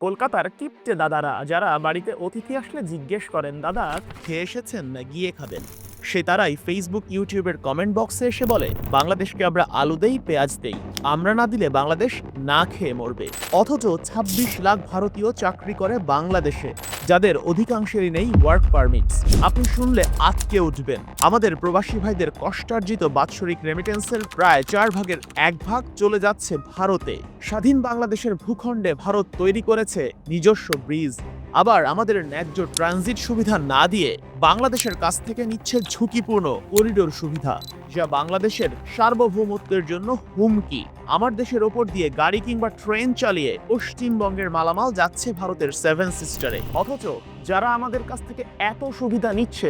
কলকাতার কিপ্টে দাদারা যারা বাড়িতে অতিথি আসলে জিজ্ঞেস করেন, দাদা খেয়ে এসেছেন না গিয়ে খাবেন, সে তারাই ফেসবুক ইউটিউবের কমেন্ট বক্সে এসে বলে বাংলাদেশকে আমরা আলু দেই, পেঁয়াজ দেই, আমরা না দিলে বাংলাদেশ না খেয়ে মরবে। অথচ ২৬ লাখ ভারতীয় চাকরি করে বাংলাদেশে, যাদের অধিকাংশেরই নেই ওয়ার্ক পারমিটস। আপনি শুনলে আটকে উঠবেন। আমাদের প্রবাসী ভাইদের কষ্টার্জিত বাৎসরিক রেমিটেন্সের প্রায় 1/4 চলে যাচ্ছে ভারতে। স্বাধীন বাংলাদেশের ভূখণ্ডে ভারত তৈরি করেছে নিজস্ব ব্রিজ, আবার আমাদের ন্যায্য ট্রানজিট সুবিধা না দিয়ে বাংলাদেশের কাছ থেকে নিচ্ছে ঝুঁকিপূর্ণ করিডোর সুবিধা, যা বাংলাদেশের সার্বভৌমত্বের জন্য হুমকি। আমার দেশের ওপর দিয়ে গাড়ি কিংবা ট্রেন চালিয়ে পশ্চিমবঙ্গের মালামাল যাচ্ছে ভারতের 7 সিস্টারে। অথচ যারা আমাদের কাছ থেকে এত সুবিধা নিচ্ছে,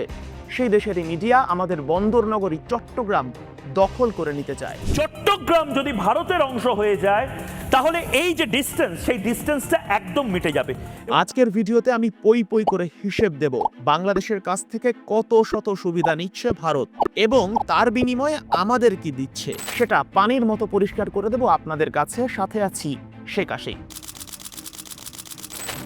সেই দেশেরই মিডিয়া আমাদের বন্দর নগরী চট্টগ্রাম দখল করে নিতে চায়। চট্টগ্রাম যদি ভারতের অংশ হয়ে যায়, তাহলে এই যে ডিস্টেন্স, সেই ডিস্টেন্সটা একদম মিটে যাবে। আজকের ভিডিওতে আমি পই পই করে হিসেব দেব বাংলাদেশের কাছ থেকে কত শত সুবিধা নিচ্ছে ভারত এবং তার বিনিময়ে আমাদের কি দিচ্ছে, সেটা পানির মতো পরিষ্কার করে দেব আপনাদের কাছে। সাথে আছি শেখ আশিক।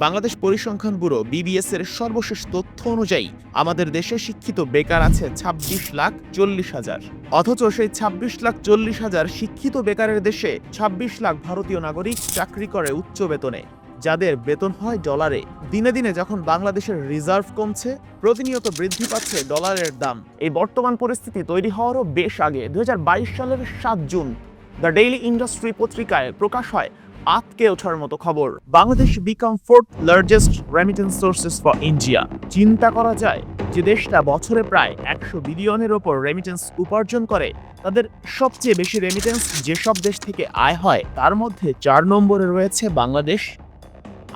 বাংলাদেশ পরিসংখ্যান ব্যুরো BBS এর সর্বশেষ তথ্য অনুযায়ী আমাদের দেশে শিক্ষিত বেকার আছে 26,40,000। অথচ সেই 26,40,000 শিক্ষিত বেকারের দেশে 26 লাখ ভারতীয় নাগরিক চাকরি করে উচ্চ বেতনে, যাদের বেতন হয় ডলারে। দিনে দিনে যখন বাংলাদেশের রিজার্ভ কমছে, প্রতিনিয়ত বৃদ্ধি পাচ্ছে ডলারের দাম। এই বর্তমান পরিস্থিতি তৈরি হওয়ারও বেশ আগে 2022 সালের 7 জুন দ্য ডেইলি ইন্ডাস্ট্রি পত্রিকায় প্রকাশ হয় আটকে ওঠার মতো খবর। Bangladesh become 4th largest remittance sources for India. চিন্তা করা যায় যে দেশটা বছরে প্রায় 100 বিলিয়নের ওপর রেমিটেন্স উপার্জন করে, তাদের সবচেয়ে বেশি রেমিটেন্স যেসব দেশ থেকে আয় হয় তার মধ্যে 4 নম্বরে রয়েছে বাংলাদেশ।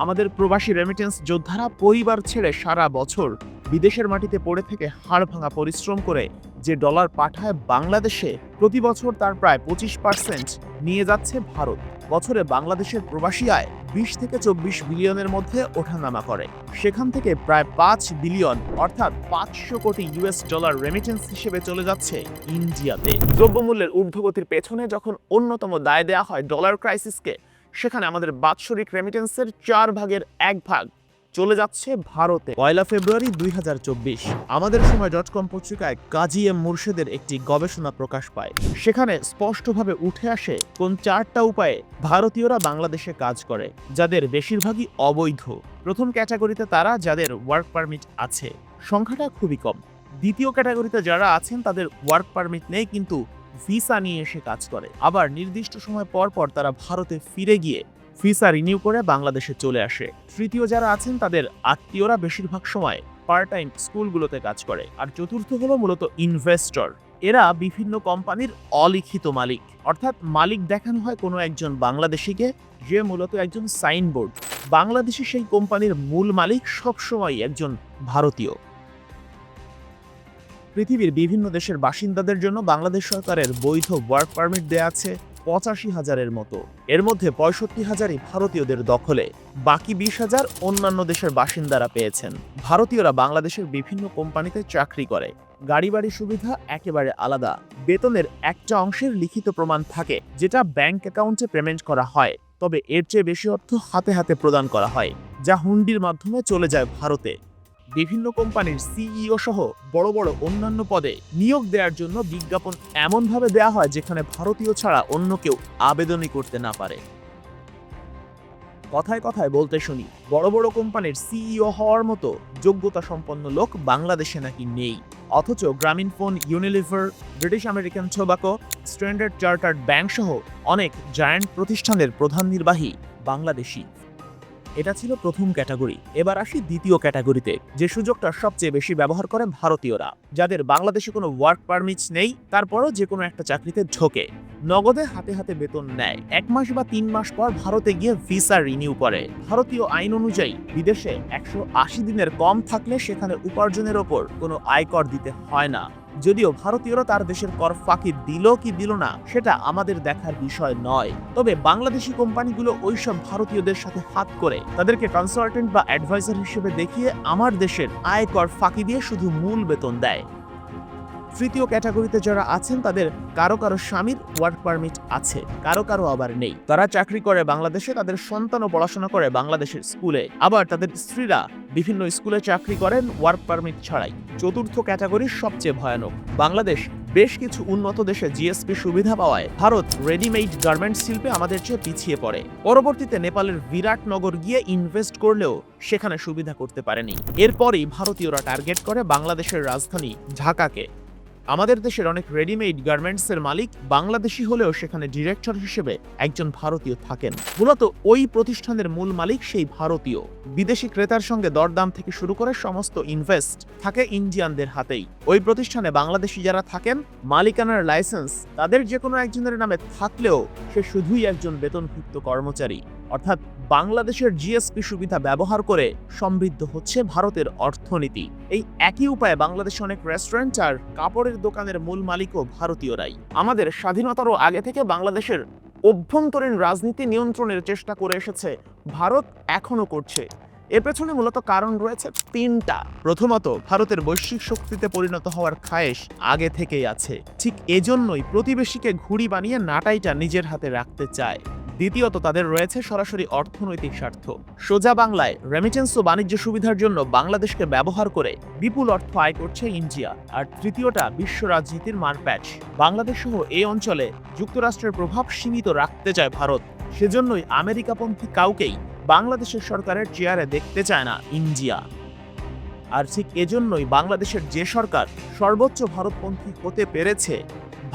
আমাদের প্রবাসী রেমিটেন্স যোদ্ধারা পরিবার ছেড়ে সারা বছর বিদেশের মাটিতে পড়ে থেকে হাড় ভাঙা পরিশ্রম করে যে ডলার পাঠায় বাংলাদেশে, প্রতি বছর তার প্রায় 25% নিয়ে যাচ্ছে ভারত। বছরে বাংলাদেশের প্রবাসী আয় 20 থেকে 24 বিলিয়নের মধ্যে ওঠানামা করে। সেখান থেকে প্রায় 5 বিলিয়ন অর্থাৎ 500 কোটি US ডলার রেমিটেন্স হিসেবে চলে যাচ্ছে ইন্ডিয়াতে। দ্রব্যমূল্যের ঊর্ধ্বগতির পেছনে যখন অন্যতম দায় দেয়া হয় ডলার ক্রাইসিসকে, সেখানে আমাদের বাৎসরিক রেমিটেন্সের 1/4 চলে যাচ্ছে ভারতে। 1 ফেব্রুয়ারি 2024 আমাদের সময় .com পত্রিকায় কাজী এম মুর্শেদের একটি গবেষণা প্রকাশ পায়। সেখানে স্পষ্টভাবে উঠে আসে কোন 4টা উপায়ে ভারতীয়রা বাংলাদেশে কাজ করে, যাদের বেশিরভাগই অবৈধ। প্রথম ক্যাটাগরিতে তারা যাদের ওয়ার্ক পারমিট আছে, সংখ্যাটা খুবই কম। দ্বিতীয় ক্যাটাগরিতে যারা আছেন তাদের ওয়ার্ক পারমিট নেই কিন্তু ভিসা নিয়ে এসে কাজ করে, আবার নির্দিষ্ট সময় পর পর তারা ভারতে ফিরে গিয়ে ভিসা রিনিউ করে বাংলাদেশে চলে আসে। তৃতীয় যারা আছেন তাদের আত্মীয়রা বেশিরভাগ সময় পার্ট টাইম স্কুলগুলোতে কাজ করে। আর চতুর্থ হলো মূলত ইনভেস্টর। এরা বিভিন্ন কোম্পানির অলিখিত মালিক, অর্থাৎ মালিক দেখানো হয় কোনো একজন বাংলাদেশিকে, যে মূলত একজন সাইনবোর্ড। বাংলাদেশি সেই কোম্পানির মূল মালিক সবসময় একজন ভারতীয়। পৃথিবীর বিভিন্ন দেশের বাসিন্দাদের জন্য বাংলাদেশ সরকারের বৈধ ওয়ার্ক পারমিট দেয়া আছে 85,000-এর মতো। এর মধ্যে 65,000ই ভারতীয়দের দখলে, বাকি 20,000 অন্যান্য দেশের বাসিন্দারা পেয়েছেন। ভারতীয়রা বাংলাদেশের বিভিন্ন কোম্পানিতে চাকরি করে। গাড়ি বাড়ি সুবিধা একেবারে আলাদা। বেতনের একটা অংশের লিখিত প্রমাণ থাকে, যেটা ব্যাংক অ্যাকাউন্টে পেমেন্ট করা হয়, তবে এর চেয়ে বেশি অর্থ হাতে হাতে প্রদান করা হয়, যা হুন্ডির মাধ্যমে চলে যায় ভারতে। বিভিন্ন কোম্পানির CEO সহ বড় বড় অন্যান্য পদে নিয়োগ দেওয়ার জন্য বিজ্ঞাপন এমনভাবে দেয়া হয় যেখানে ভারতীয় ছাড়া অন্য কেউ আবেদনই করতে না পারে। কথায় কথায় বলতে শুনি বড় বড় কোম্পানির CEO হওয়ার মতো যোগ্যতা সম্পন্ন লোক বাংলাদেশে নাকি নেই। অথচ Grameenphone, Unilever, British American tobacco, standard chartered bank সহ অনেক জায়ান্ট প্রতিষ্ঠানের প্রধান নির্বাহী বাংলাদেশি। এটা ছিল প্রথম ক্যাটাগরি। এবার আসি দ্বিতীয় ক্যাটাগরিতে, যে সুযোগটা সবচেয়ে বেশি ব্যবহার করে ভারতীয়রা, যাদের বাংলাদেশে কোনো ওয়ার্ক পারমিট নেই, তারপরও যে কোনো একটা চাকরিতে ঢোকে, নগদে হাতে হাতে বেতন নেয়, 1 মাস বা 3 মাস পর ভারতে গিয়ে ভিসা রিনিউ করে। ভারতীয় আইন অনুযায়ী বিদেশে 180 দিনের কম থাকলে সেখানে উপার্জনের ওপর কোনো আয়কর দিতে হয় না। যদিও ভারতীয়রা তার দেশের কর ফাঁকি দিল কি দিল না সেটা আমাদের দেখার বিষয় নয়, তবে বাংলাদেশি কোম্পানিগুলো ওইসব ভারতীয়দের সাথে হাত করে তাদেরকে কনসালটেন্ট বা অ্যাডভাইজার হিসেবে দেখিয়ে আমার দেশের আয়কর ফাঁকি দিয়ে শুধু মূল বেতন দেয়। তৃতীয় ক্যাটাগরিতে যারা আছেন তাদের কারো কারো স্বামীর ওয়ার্ক পারমিট আছে, কারো কারো আবার নেই। তারা চাকরি করে বাংলাদেশে, তাদের সন্তানও পড়াশোনা করে বাংলাদেশের স্কুলে, আবার তাদের স্ত্রীরা বিভিন্ন স্কুলে চাকরি করেন ওয়ার্ক পারমিট ছাড়াই। চতুর্থ ক্যাটাগরি সবচেয়ে ভয়ানক। বাংলাদেশ বেশ কিছু উন্নত দেশে জিএসপি সুবিধা পাওয়ায় ভারত রেডিমেড গার্মেন্টস শিল্পে আমাদের চেয়ে পিছিয়ে পড়ে। পরবর্তীতে নেপালের বিরাটনগর গিয়ে ইনভেস্ট করলেও সেখানে সুবিধা করতে পারেনি। এরপরই ভারতীয়রা টার্গেট করে বাংলাদেশের রাজধানী ঢাকাকে। আমাদের দেশের অনেক রেডিমেড গার্মেন্টসের মালিক বাংলাদেশি হলেও সেখানে ডিরেক্টর হিসেবে একজন ভারতীয় থাকেন। মূলত ওই প্রতিষ্ঠানের মূল মালিক সেই ভারতীয়। বিদেশি ক্রেতার সঙ্গে দরদাম থেকে শুরু করে সমস্ত ইনভেস্ট থাকে ইন্ডিয়ানদের হাতেই। ওই প্রতিষ্ঠানে বাংলাদেশি যারা থাকেন, মালিকানার লাইসেন্স তাদের যে কোনো একজনের নামে থাকলেও সে শুধুই একজন বেতনভুক্ত কর্মচারী। অর্থাৎ বাংলাদেশের জিএসপি সুবিধা ব্যবহার করে সমৃদ্ধ হচ্ছে ভারতের অর্থনীতি। এই একই উপায়ে বাংলাদেশে অনেক রেস্টুরেন্ট আর কাপড়ের দোকানের মূল মালিকও ভারতীয়রাই। আমাদের স্বাধীনতারও আগে থেকে বাংলাদেশের অভ্যন্তরীণ রাজনীতি নিয়ন্ত্রণের চেষ্টা করে এসেছে ভারত, এখনো করছে। এর পেছনে মূলত কারণ রয়েছে তিনটা। প্রথমত, ভারতের বৈশ্বিক শক্তিতে পরিণত হওয়ার খায়েশ আগে থেকেই আছে, ঠিক এজন্যই প্রতিবেশীকে ঘুড়ি বানিয়ে নাটাইটা নিজের হাতে রাখতে চায়। দ্বিতীয়ত, তাদের রয়েছে সরাসরি অর্থনৈতিক স্বার্থ। সোজা বাংলায় রেমিটেন্স ও বাণিজ্য সুবিধার জন্য বাংলাদেশকে ব্যবহার করে বিপুল অর্থ আয় করছে ইন্ডিয়া। আর তৃতীয়টা, বিশ্ব রাজনীতির মারপ্যাচ। বাংলাদেশ সহ এই অঞ্চলে যুক্তরাষ্ট্রের প্রভাব সীমিত রাখতে চায় ভারত। সেজন্যই আমেরিকাপন্থী কাউকেই বাংলাদেশের সরকারের চেয়ারে দেখতে চায় না ইন্ডিয়া। আর ঠিক এজন্যই বাংলাদেশের যে সরকার সর্বোচ্চ ভারতপন্থী হতে পেরেছে,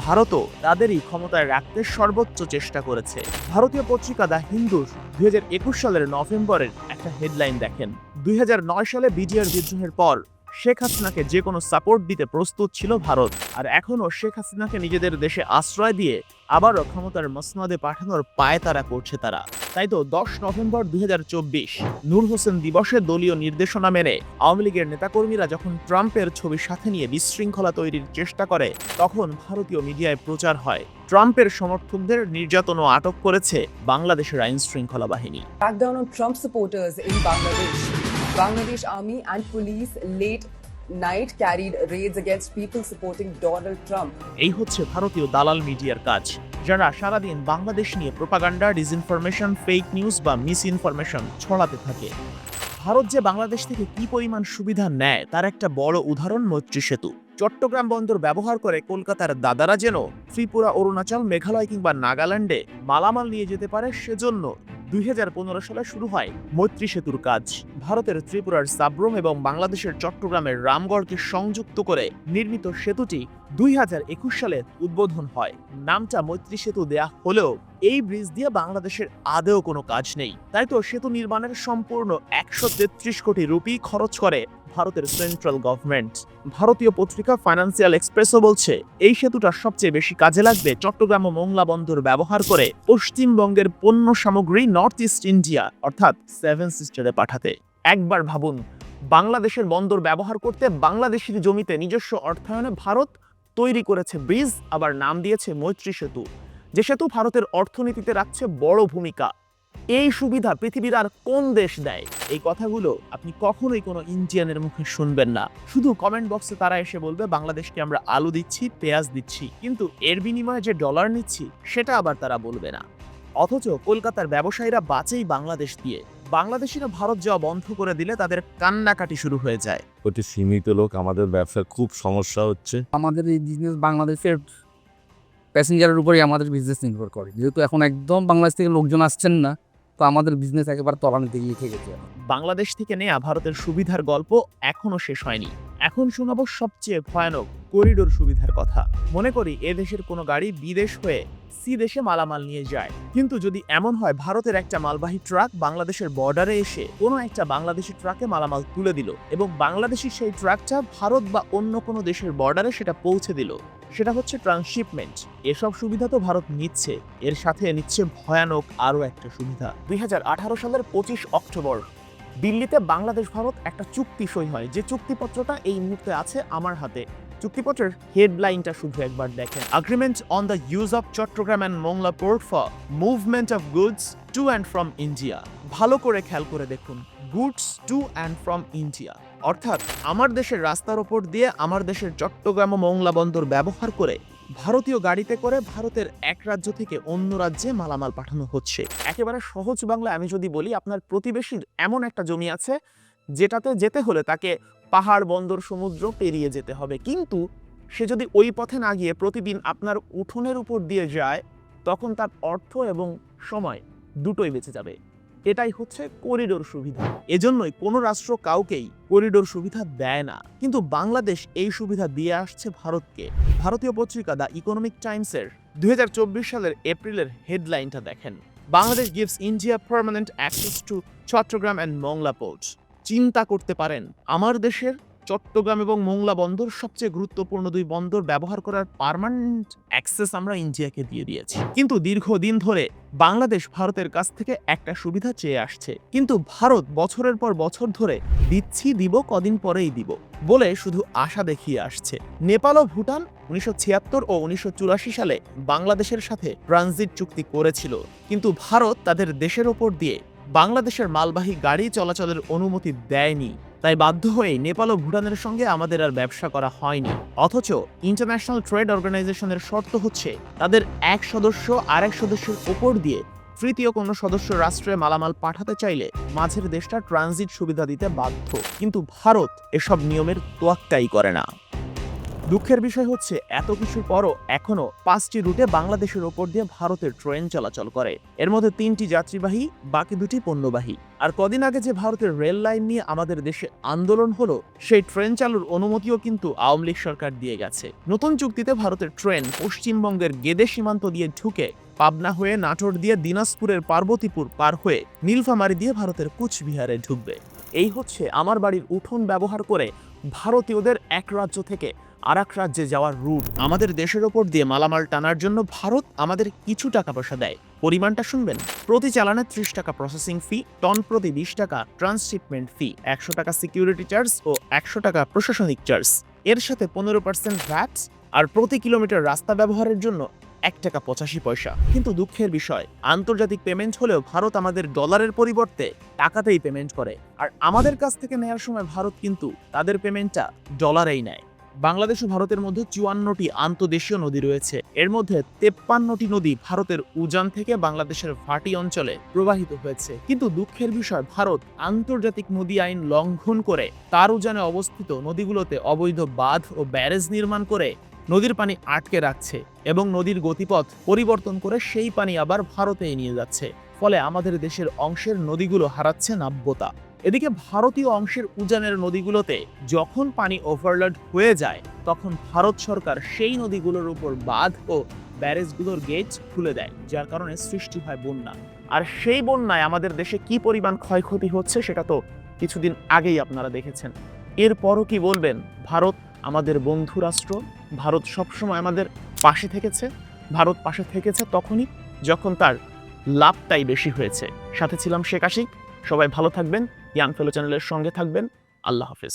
ভারতও তাদেরই ক্ষমতায় রাখতে সর্বোচ্চ চেষ্টা করেছে। ভারতীয় পত্রিকা দ্য হিন্দুর 2021 সালের নভেম্বরের একটা হেডলাইন দেখেন। 2009 সালে বিডিআর বিদ্রোহের পর শেখ হাসিনাকে যে কোনো সাপোর্ট দিতে প্রস্তুত ছিল ভারত, আর এখনও শেখ হাসিনাকে নিজেদের দেশে আশ্রয় দিয়ে আবারও ক্ষমতার মসনদে পাঠানোর পায়তারা করছে তারা। তাই তো 10 নভেম্বর 2024 নূর হোসেন দিবসে দলীয় নির্দেশনা মেনে আওয়ামী লীগের নেতাকর্মীরা যখন ট্রাম্পের ছবি সাথে নিয়ে বিশৃঙ্খলা তৈরির চেষ্টা করে, তখন ভারতীয় মিডিয়ায় প্রচার হয় ট্রাম্পের সমর্থকদের নির্যাতন ও আটক করেছে বাংলাদেশের আইন শৃঙ্খলা বাহিনী। Crackdown on Trump supporters in Bangladesh. Bangladesh army and police late night carried raids against people supporting Donald Trump. এই হচ্ছে ভারতীয় দালাল মিডিয়ার কাজ, যারা সারাদিন বাংলাদেশ নিয়ে প্রোপাগান্ডা, ডিসইনফরমেশন, ফেক নিউজ বা মিস ইনফরমেশন ছড়াতে থাকে। ভারত যে বাংলাদেশ থেকে কি পরিমাণ সুবিধা নেয় তার একটা বড় উদাহরণ মৈত্রী সেতু। চট্টগ্রাম বন্দর ব্যবহার করে কলকাতার দাদারা যেন ত্রিপুরা, অরুণাচল, মেঘালয় কিংবা নাগাল্যান্ডে মালামাল নিয়ে যেতে পারে, সেজন্য 2015 সালে শুরু হয় মৈত্রী সেতুর কাজ। ভারতের ত্রিপুরার সাব্রুম এবং বাংলাদেশের চট্টগ্রামের রামগড়কে সংযুক্ত করে নির্মিত সেতুটি 2021 সালে উদ্বোধন হয়। নামটা মৈত্রী সেতু দেয়া হলেও এই ব্রিজ দিয়ে বাংলাদেশের আদেও কোনো কাজ নেই। তাই তো সেতু নির্মাণের সম্পূর্ণ 133 কোটি রুপি খরচ করে ভারতের সেন্ট্রাল গভর্নমেন্ট। ভারতীয় পত্রিকা ফাইন্যান্সিয়াল এক্সপ্রেসও বলছে এই সেতুটা সবচেয়ে বেশি কাজে লাগবে চট্টগ্রাম ও মোংলা বন্দর ব্যবহার করে পশ্চিমবঙ্গের পণ্য সামগ্রী নর্থ ইস্ট ইন্ডিয়া অর্থাৎ 7 সিস্টারে পাঠাতে। একবার ভাবুন, বাংলাদেশের বন্দর ব্যবহার করতে বাংলাদেশের জমিতে নিজস্ব অর্থায়নে ভারত তৈরি করেছে ব্রিজ, আবার নাম দিয়েছে মৈত্রী সেতু, যে সেতু ভারতের অর্থনীতিতে রাখছে বড় ভূমিকা। এই সুবিধা পৃথিবীর আর কোন দেশ দেয়? এই কথাগুলো আপনি কখনোই কোনো ইন্ডিয়ানের মুখে শুনবেন না। শুধু কমেন্ট বক্সে তারা এসে বলবে বাংলাদেশকে আমরা আলু দিচ্ছি, পেঁয়াজ দিচ্ছি, কিন্তু এর বিনিময়ে যে ডলার নিচ্ছি সেটা আবার তারা বলবে না। অথচ কলকাতার ব্যবসায়ীরা বাঁচেই বাংলাদেশ দিয়ে। বাংলাদেশিরা ভারত যাওয়া বন্ধ করে দিলে তাদের কান্নাকাটি শুরু হয়ে যায়। অতি সীমিত লোক, আমাদের ব্যবসার খুব সমস্যা হচ্ছে। আমাদের এই বিজনেস বাংলাদেশের প্যাসেঞ্জারের উপরেই আমাদের বিজনেস নির্ভর করে। যেহেতু এখন একদম বাংলাদেশ থেকে লোকজন আসছেন না, তো আমাদের বিজনেস একেবারে তলানিতে গিয়ে ঠেকেছে। বাংলাদেশ থেকে নেয়া ভারতের সুবিধার গল্প এখনো শেষ হয়নি। এখন শোনাবো সবচেয়ে ভয়ানক করিডোর সুবিধার কথা। মনে করি এ দেশের কোনো গাড়ি বিদেশ হয়ে সি দেশে মালামাল নিয়ে যায়, কিন্তু যদি এমন হয় ভারতের একটা মালবাহী ট্রাক বাংলাদেশের বর্ডারে এসে কোনো একটা বাংলাদেশি ট্রাকে মালামাল তুলে দিল এবং বাংলাদেশি সেই ট্রাকটা ভারত বা অন্য কোনো দেশের বর্ডারে সেটা পৌঁছে দিল, সেটা হচ্ছে ট্রান্সশিপমেন্ট। এসব সুবিধা তো ভারত নিচ্ছে, এর সাথে নিচ্ছে ভয়ানক আরও একটা সুবিধা। 2018 সালের 25 অক্টোবর দিল্লিতে বাংলাদেশ ভারত একটা চুক্তি সই হয়, যে চুক্তিপত্রটা এই মুহূর্তে আছে আমার হাতে। চুক্তিপত্রের হেডলাইনটা শুধু একবার দেখেন। Agreement on the use of Chittagong and Mongla port for movement of goods to and from India. ভালো করে খেয়াল করে দেখুন, goods to and from India অর্থাৎ আমার দেশের রাস্তার ওপর দিয়ে আমার দেশের চট্টগ্রাম ও মোংলা বন্দর ব্যবহার করে ভারতীয় গাড়িতে করে ভারতের এক রাজ্য থেকে অন্য রাজ্যে মালামাল পাঠানো হচ্ছে। একেবারে সহজ বাংলায় আমি যদি বলি, আপনার প্রতিবেশীর এমন একটা জমি আছে যেটাতে যেতে হলে তাকে পাহাড়, বন্দর, সমুদ্র পেরিয়ে যেতে হবে, কিন্তু সে যদি ওই পথে না গিয়ে প্রতিদিন আপনার উঠোনের উপর দিয়ে যায়, তখন তার অর্থ এবং সময় দুটোই বেঁচে যাবে। এটাই হচ্ছে করিডোর সুবিধা। এজন্যই কোনো রাষ্ট্র কাউকেই করিডোর সুবিধা দেয় না, কিন্তু বাংলাদেশ এই সুবিধা দিয়ে আসছে ভারতকে। ভারতীয় পত্রিকা দ্য ইকোনমিক টাইমসের 2024 সালের এপ্রিলের হেডলাইনটা দেখেন, Bangladesh gives India permanent access to Chittagong and Mongla port. চিন্তা করতে পারেন, আমার দেশের চট্টগ্রাম এবং মোংলা বন্দর সবচেয়ে গুরুত্বপূর্ণ দুই বন্দর ব্যবহার করার পার্মানেন্ট অ্যাক্সেস আমরা ইন্ডিয়াকে দিয়ে দিয়েছি। কিন্তু দীর্ঘদিন ধরে বাংলাদেশ ভারতের কাছ থেকে একটা সুবিধা চেয়ে আসছে, কিন্তু ভারত বছরের পর বছর ধরে দিচ্ছি, দিব, কদিন পরেই দিব বলে শুধু আশা দেখিয়ে আসছে। নেপাল ও ভুটান 1976 ও 1984 সালে বাংলাদেশের সাথে ট্রানজিট চুক্তি করেছিল, কিন্তু ভারত তাদের দেশের ওপর দিয়ে বাংলাদেশের মালবাহী গাড়ি চলাচলের অনুমতি দেয়নি। তাই বাধ্য হয়ে নেপাল ও ভুটানের সঙ্গে আমাদের আর ব্যবসা করা হয়নি। অথচ ইন্টারন্যাশনাল ট্রেড অর্গানাইজেশনের শর্ত হচ্ছে তাদের এক সদস্য আরেক সদস্যের ওপর দিয়ে তৃতীয় কোনো সদস্য রাষ্ট্রে মালামাল পাঠাতে চাইলে মাঝের দেশটা ট্রানজিট সুবিধা দিতে বাধ্য, কিন্তু ভারত এসব নিয়মের তোয়াক্কাই করে না। দুঃখের বিষয় হচ্ছে এত কিছুর পরও এখনো 5টি রুটে বাংলাদেশের ওপর দিয়ে ভারতের ট্রেন চলাচল করে, এর মধ্যে 3টি যাত্রীবাহী, বাকি 2টি পণ্যবাহী। আর কদিন আগে যে ভারতের রেল লাইন নিয়ে আমাদের দেশে আন্দোলন হলো, সেই ট্রেন চালুর অনুমতিও কিন্তু আওয়ামী লীগ সরকার দিয়ে গেছে। নতুন চুক্তিতে ভারতের ট্রেন পশ্চিমবঙ্গের গেদে সীমান্ত দিয়ে ঢুকে পাবনা হয়ে নাটোর দিয়ে দিনাজপুরের পার্বতীপুর পার হয়ে নীলফামারী দিয়ে ভারতের কুচবিহারে ঢুকবে। এই হচ্ছে আমার বাড়ির উঠোন ব্যবহার করে ভারতীয়দের এক রাজ্য থেকে আরেক রাজ্যে যাওয়ার রুট। আমাদের দেশের ওপর দিয়ে মালামাল টানার জন্য ভারত আমাদের কিছু টাকা পয়সা দেয়। পরিমাণটা শুনবেন, প্রতি চালানে 30 টাকা প্রসেসিং ফি, টন প্রতি 20 টাকা ট্রান্সশিপমেন্ট ফি, 100 টাকা সিকিউরিটি চার্জ ও 100 টাকা প্রশাসনিক চার্জ, এর সাথে 15% ভ্যাট, আর প্রতি কিলোমিটার রাস্তা ব্যবহারের জন্য 1 টাকা 85 পয়সা। কিন্তু দুঃখের বিষয়, আন্তর্জাতিক পেমেন্ট হলেও ভারত আমাদের ডলারের পরিবর্তে টাকাতেই পেমেন্ট করে, আর আমাদের কাছ থেকে নেওয়ার সময় ভারত কিন্তু তাদের পেমেন্টটা ডলারেই নেয়। বাংলাদেশ ও ভারতের মধ্যে 54টি আন্তঃদেশীয় নদী রয়েছে, এর মধ্যে 53টি নদী ভারতের উজান থেকে বাংলাদেশের ভাটি অঞ্চলে প্রবাহিত হয়েছে। কিন্তু দুঃখের বিষয়, ভারত আন্তর্জাতিক নদী আইন লঙ্ঘন করে তার উজানে অবস্থিত নদীগুলোতে অবৈধ বাঁধ ও ব্যারেজ নির্মাণ করে নদীর পানি আটকে রাখছে এবং নদীর গতিপথ পরিবর্তন করে সেই পানি আবার ভারতে নিয়ে যাচ্ছে। ফলে আমাদের দেশের অংশের নদীগুলো হারাচ্ছে নাব্যতা। এদিকে ভারতীয় অংশের উজানের নদীগুলোতে যখন পানি ওভারলোড হয়ে যায়, তখন ভারত সরকার সেই নদীগুলোর উপর বাঁধ ও ব্যারেজগুলোর গেট খুলে দেয়, যার কারণে সৃষ্টি হয় বন্যা। আর সেই বন্যায় আমাদের দেশে কি পরিমাণ ক্ষয়ক্ষতি হচ্ছে সেটা তো কিছুদিন আগেই আপনারা দেখেছেন। এরপরও কি বলবেন, ভারত আমাদের বন্ধু রাষ্ট্র, ভারত সবসময় আমাদের পাশে থেকেছে। ভারত পাশে থেকেছে তখনই যখন তার লাভটাই বেশি হয়েছে। সাথে ছিলাম শেখ আশিক। সবাই ভালো থাকবেন, ইয়াং ফেলো চ্যানেলের সঙ্গে থাকবেন। আল্লাহ হাফেজ।